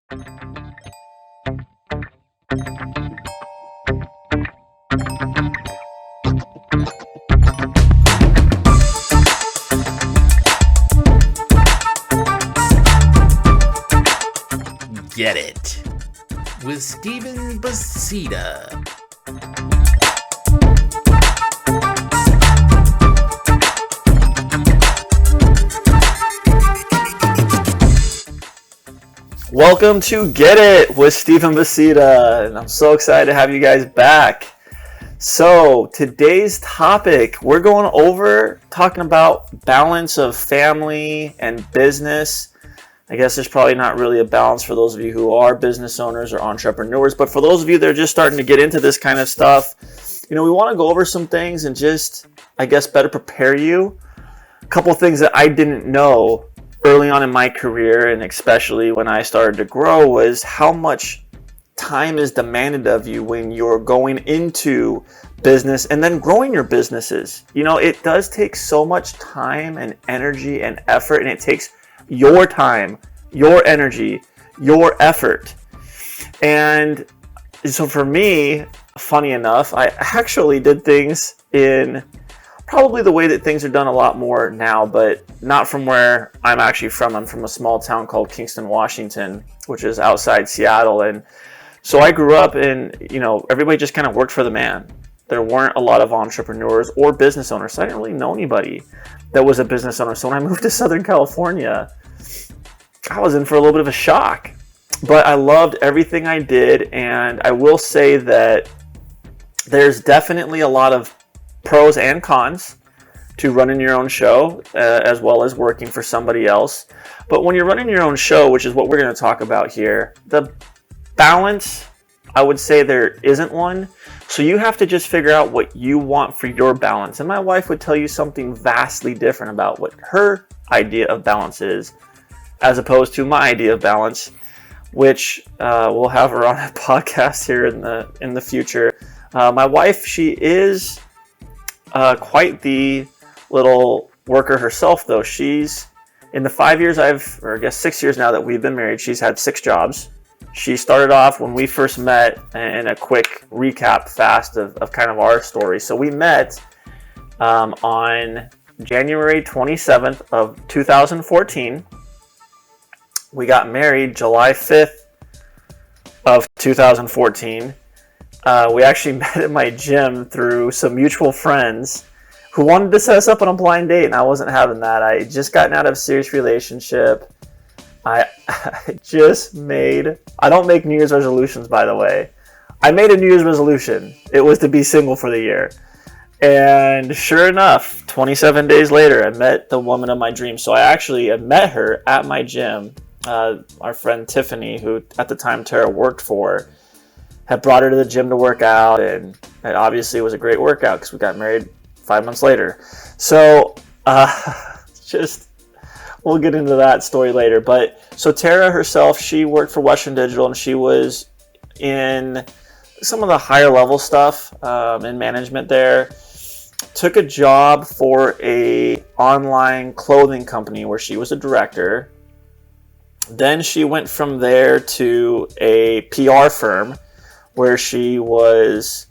Get It with Stephen Basita. Welcome to Get It with Stephen Basita, and I'm so excited to have you guys back. So today's topic, we're going over talking about balance of family and business. I guess there's probably not really a balance for those of you who are business owners or entrepreneurs, but for those of you that are just starting to get into this kind of stuff, we want to go over some things and just, I guess, better prepare you. A couple of things that I didn't know early on in my career, and especially when I started to grow, was how much time is demanded of you when you're going into business and then growing your businesses. It does take so much time and energy and effort, and it takes your time, your energy, your effort. And so for me, funny enough, I actually did things in probably the way that things are done a lot more now, but not from where I'm actually from. I'm from a small town called Kingston, Washington, which is outside Seattle. And so I grew up and, everybody just kind of worked for the man. There weren't a lot of entrepreneurs or business owners. So I didn't really know anybody that was a business owner. So when I moved to Southern California, I was in for a little bit of a shock. But I loved everything I did. And I will say that there's definitely a lot of pros and cons to running your own show, as well as working for somebody else. But when you're running your own show, which is what we're going to talk about here, the balance, I would say there isn't one. So you have to just figure out what you want for your balance. And my wife would tell you something vastly different about what her idea of balance is, as opposed to my idea of balance, which we'll have her on a podcast here in the future. My wife, she is quite the little worker herself, though. She's, in the 5 years 6 years now that we've been married, she's had 6 jobs. She started off when we first met, and a quick recap fast of kind of our story. So we met on January 27th of 2014. We got married July 5th of 2014. We actually met at my gym through some mutual friends who wanted to set us up on a blind date, and I wasn't having that. I had just gotten out of a serious relationship. I don't make New Year's resolutions, by the way. I made a New Year's resolution. It was to be single for the year. And sure enough, 27 days later, I met the woman of my dreams. So I met her at my gym. Our friend Tiffany, who at the time Tara worked for, had brought her to the gym to work out, and it obviously was a great workout because we got married 5 months later. So we'll get into that story later. But so Tara herself, she worked for Western Digital, and she was in some of the higher level stuff in management there. Took a job for a online clothing company where she was a director. Then she went from there to a PR firm where she was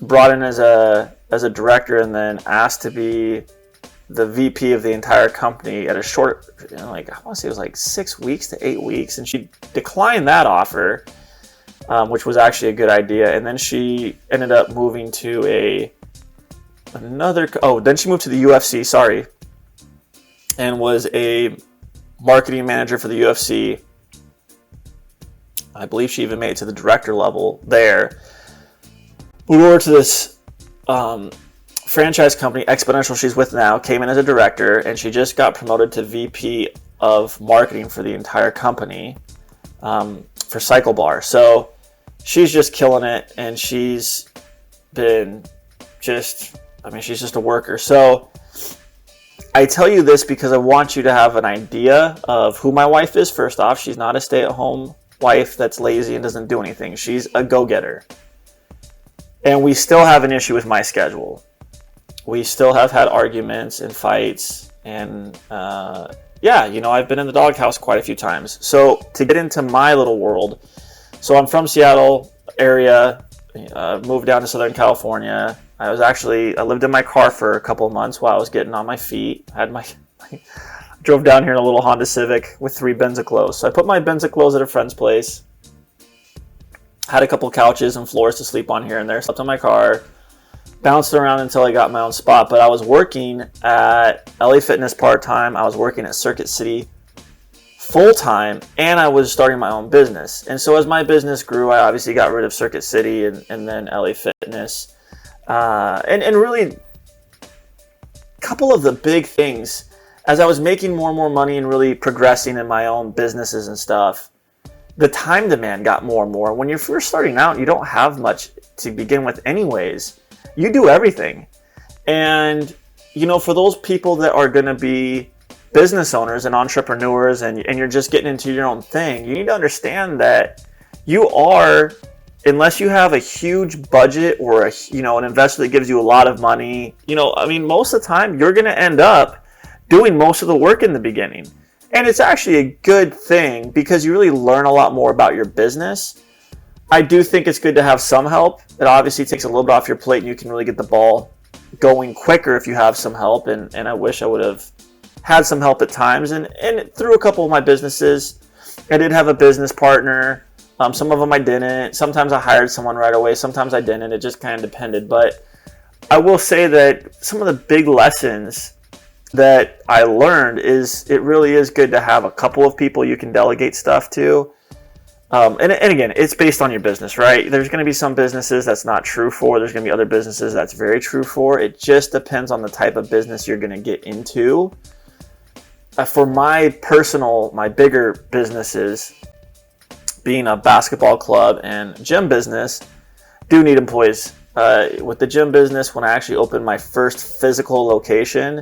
brought in as a director and then asked to be the VP of the entire company at a short, I want to say it was like 6 weeks to 8 weeks. And she declined that offer, which was actually a good idea. And then she ended up moving to then she moved to the UFC, and was a marketing manager for the UFC. I believe she even made it to the director level there. Moved over to this franchise company, Exponential, she's with now, came in as a director, and she just got promoted to VP of marketing for the entire company for Cycle Bar. So she's just killing it, and she's been she's just a worker. So I tell you this because I want you to have an idea of who my wife is. First off, she's not a stay-at-home wife that's lazy and doesn't do anything. She's a go-getter. And we still have an issue with my schedule. We still have had arguments and fights and yeah, I've been in the doghouse quite a few times. So to get into my little world, so I'm from Seattle area, moved down to Southern California. I lived in my car for a couple of months while I was getting on my feet. I had drove down here in a little Honda Civic with 3 bins of clothes. So I put my bins of clothes at a friend's place. Had a couple couches and floors to sleep on here and there. Slept in my car. Bounced around until I got my own spot. But I was working at LA Fitness part-time. I was working at Circuit City full-time. And I was starting my own business. And so as my business grew, I obviously got rid of Circuit City and then LA Fitness. And really, a couple of the big things, as I was making more and more money and really progressing in my own businesses and stuff, the time demand got more and more. When you're first starting out, you don't have much to begin with anyways. You do everything. And, for those people that are going to be business owners and entrepreneurs and you're just getting into your own thing, you need to understand that you are, unless you have a huge budget or an investor that gives you a lot of money, most of the time you're going to end up doing most of the work in the beginning. And it's actually a good thing because you really learn a lot more about your business. I do think it's good to have some help. It obviously takes a little bit off your plate and you can really get the ball going quicker if you have some help. And I wish I would have had some help at times. And through a couple of my businesses, I did have a business partner. Some of them I didn't. Sometimes I hired someone right away. Sometimes I didn't. It just kind of depended. But I will say that some of the big lessons that I learned is it really is good to have a couple of people you can delegate stuff to. And again, it's based on your business, right? There's going to be some businesses that's not true for. There's going to be other businesses that's very true for. It just depends on the type of business you're going to get into. For my bigger businesses, being a basketball club and gym business, do need employees. With the gym business, when I actually opened my first physical location,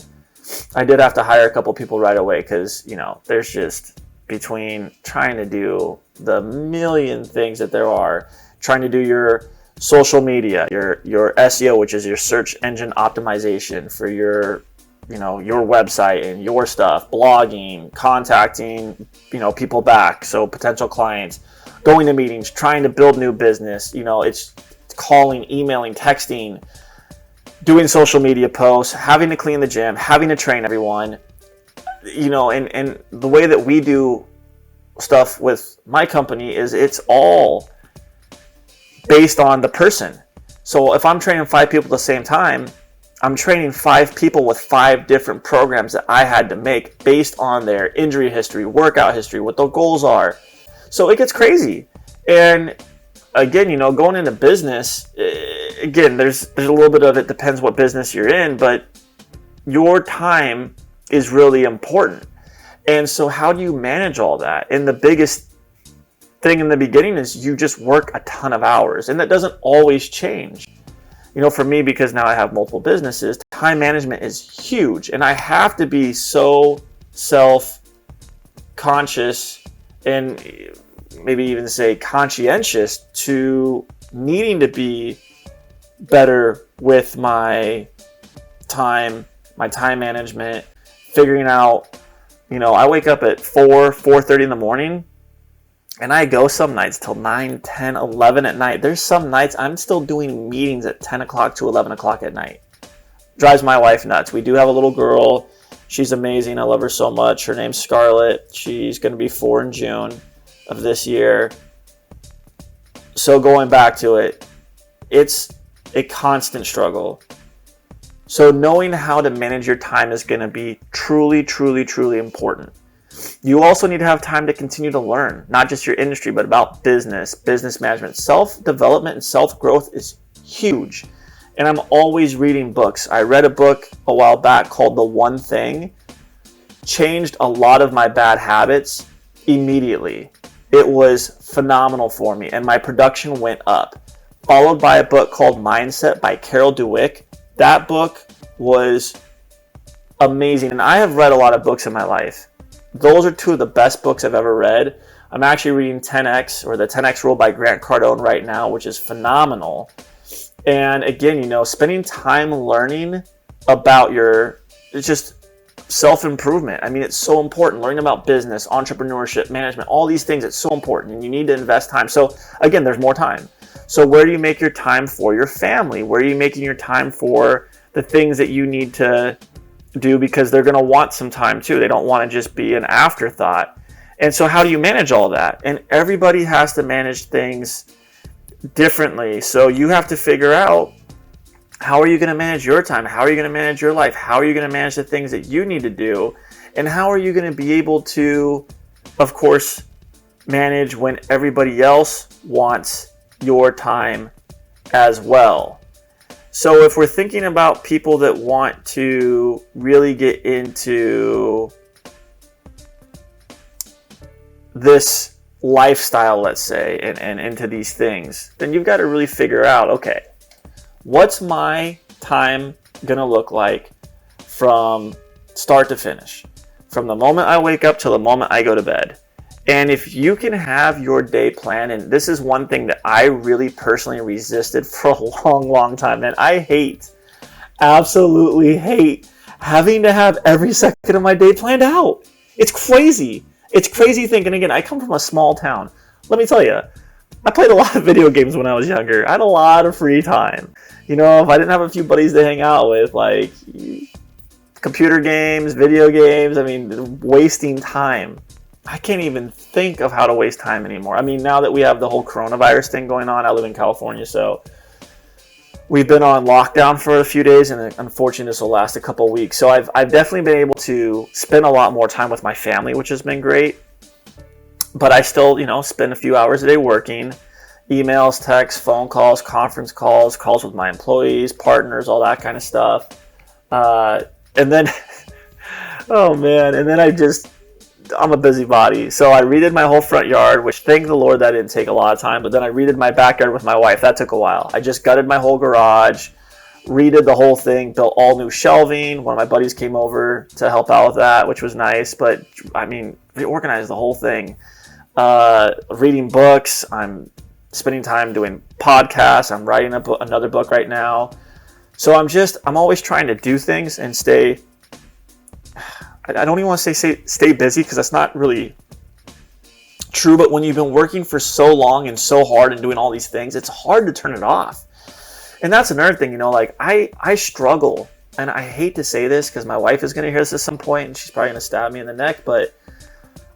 I did have to hire a couple people right away because, there's just between trying to do the million things that there are, trying to do your social media, your SEO, which is your search engine optimization for your website and your stuff, blogging, contacting, people back, so potential clients, going to meetings, trying to build new business, it's calling, emailing, texting, doing social media posts, having to clean the gym, having to train everyone, and the way that we do stuff with my company is it's all based on the person. So if I'm training 5 people at the same time, I'm training 5 people with 5 different programs that I had to make based on their injury history, workout history, what their goals are. So it gets crazy. And again, going into business, again, there's a little bit of it depends what business you're in, but your time is really important. And so how do you manage all that? And the biggest thing in the beginning is you just work a ton of hours, and that doesn't always change. For me, because now I have multiple businesses, time management is huge, and I have to be so self-conscious and maybe even say conscientious to needing to be better with my time management, figuring out, I wake up at 4:30 in the morning, and I go some nights till 9, 10, 11 at night. There's some nights I'm still doing meetings at 10 o'clock to 11 o'clock at night. Drives my wife nuts. We do have a little girl. She's amazing. I love her so much. Her name's Scarlett. She's going to be 4 in June of this year. So going back to it, it's a constant struggle. So knowing how to manage your time is going to be truly, truly, truly important. You also need to have time to continue to learn, not just your industry, but about business management. Self-development and self-growth is huge. And I'm always reading books. I read a book a while back called The One Thing. Changed a lot of my bad habits immediately. It was phenomenal for me, and my production went up. Followed by a book called Mindset by Carol Dweck. That book was amazing, and I have read a lot of books in my life. Those are 2 of the best books I've ever read. I'm actually reading 10X, or the 10X Rule by Grant Cardone right now, which is phenomenal. And again, spending time learning about self-improvement. I mean, it's so important. Learning about business, entrepreneurship, management, all these things, it's so important, and you need to invest time. So again, there's more time. So where do you make your time for your family? Where are you making your time for the things that you need to do, because they're going to want some time too. They don't want to just be an afterthought. And so how do you manage all that? And everybody has to manage things differently. So you have to figure out, how are you going to manage your time? How are you going to manage your life? How are you going to manage the things that you need to do? And how are you going to be able to, of course, manage when everybody else wants your time as well? So if we're thinking about people that want to really get into this lifestyle, let's say, and into these things, then you've got to really figure out, okay, what's my time going to look like from start to finish? From the moment I wake up till the moment I go to bed. And if you can have your day planned, and this is one thing that I really personally resisted for a long, long time, man. I absolutely hate having to have every second of my day planned out. It's crazy. It's crazy thinking. Again, I come from a small town. Let me tell you, I played a lot of video games when I was younger. I had a lot of free time. You know, if I didn't have a few buddies to hang out with, like computer games, video games, I mean, wasting time. I can't even think of how to waste time anymore. I mean, now that we have the whole coronavirus thing going on, I live in California, so we've been on lockdown for a few days, and unfortunately this will last a couple of weeks. So I've definitely been able to spend a lot more time with my family, which has been great. But I still, spend a few hours a day working, emails, texts, phone calls, conference calls, calls with my employees, partners, all that kind of stuff. And then, oh man, and then I'm a busybody. So I redid my whole front yard, which thank the Lord that didn't take a lot of time. But then I redid my backyard with my wife. That took a while. I just gutted my whole garage, redid the whole thing, built all new shelving. One of my buddies came over to help out with that, which was nice. But I mean, reorganized the whole thing. Reading books. I'm spending time doing podcasts. I'm writing another book right now. So I'm always trying to do things and stay. I don't even want to say stay busy, because that's not really true. But when you've been working for so long and so hard and doing all these things, it's hard to turn it off. And that's another thing, like I struggle, and I hate to say this because my wife is going to hear this at some point and she's probably going to stab me in the neck, but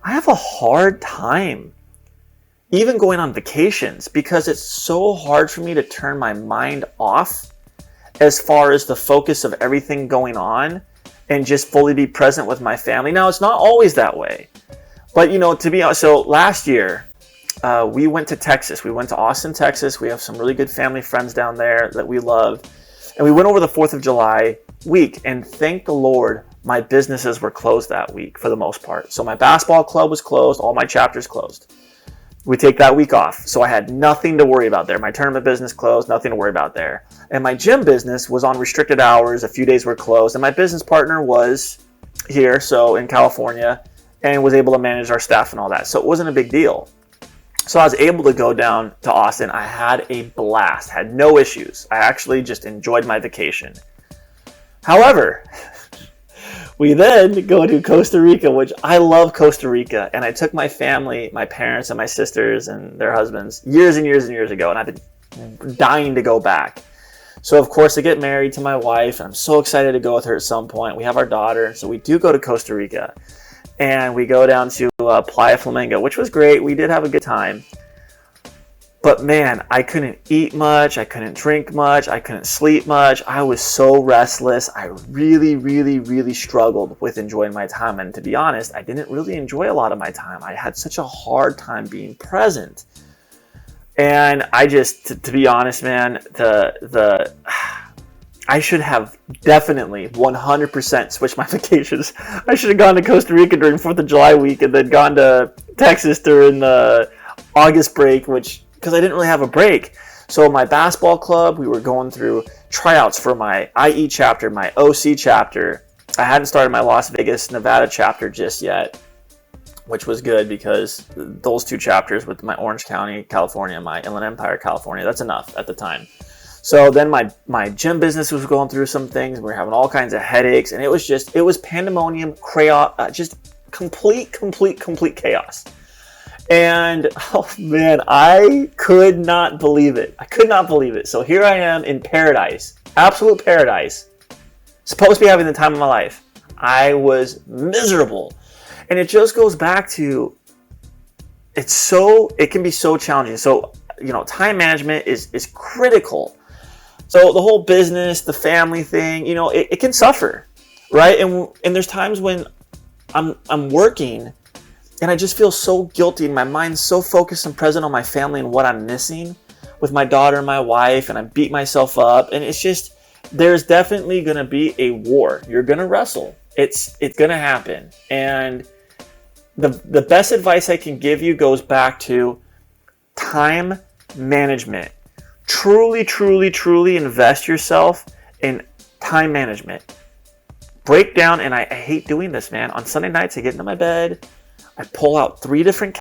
I have a hard time even going on vacations, because it's so hard for me to turn my mind off as far as the focus of everything going on and just fully be present with my family. Now, it's not always that way, but to be honest, so last year we went to Texas. We went to Austin, Texas. We have some really good family friends down there that we love, and we went over the 4th of July week, and thank the Lord my businesses were closed that week for the most part. So my basketball club was closed, all my chapters closed. We take that week off, so I had nothing to worry about there. My tournament business closed, nothing to worry about there. And my gym business was on restricted hours. A few days were closed, and my business partner was here, so in California, and was able to manage our staff and all that. So it wasn't a big deal. So I was able to go down to Austin. I had a blast, had no issues. I actually just enjoyed my vacation. However, we then go to Costa Rica, which I love Costa Rica. And I took my family, my parents and my sisters and their husbands years and years and years ago. And I've been dying to go back. So of course I get married to my wife. And I'm so excited to go with her at some point. We have our daughter. So we do go to Costa Rica. And we go down to Playa Flamengo, which was great. We did have a good time. But man, I couldn't eat much, I couldn't drink much, I couldn't sleep much. I was so restless. I really, really, really struggled with enjoying my time. And to be honest, I didn't really enjoy a lot of my time. I had such a hard time being present. And I just, to be honest, man, I should have definitely 100% switched my vacations. I should have gone to Costa Rica during 4th of July week and then gone to Texas during the August break, because I didn't really have a break. So my basketball club, we were going through tryouts for my IE chapter, my OC chapter. I hadn't started my Las Vegas, Nevada chapter just yet, which was good because those two chapters with my Orange County, California, my Inland Empire, California, that's enough at the time. So then my gym business was going through some things. We were having all kinds of headaches, and it was pandemonium, just complete chaos. And oh man, I could not believe it. So here I am in paradise, absolute paradise, supposed to be having the time of my life. I was miserable. And it just goes back to, it can be so challenging. So, time management is critical. So the whole business, the family thing, it can suffer, right? And there's times when I'm working and I just feel so guilty, and my mind's so focused and present on my family and what I'm missing with my daughter and my wife, and I beat myself up. And it's just, there's definitely going to be a war. You're going to wrestle. It's going to happen. And the best advice I can give you goes back to time management. Truly invest yourself in time management. Break down, and I hate doing this, man. On Sunday nights, I get into my bed, I pull out 3 different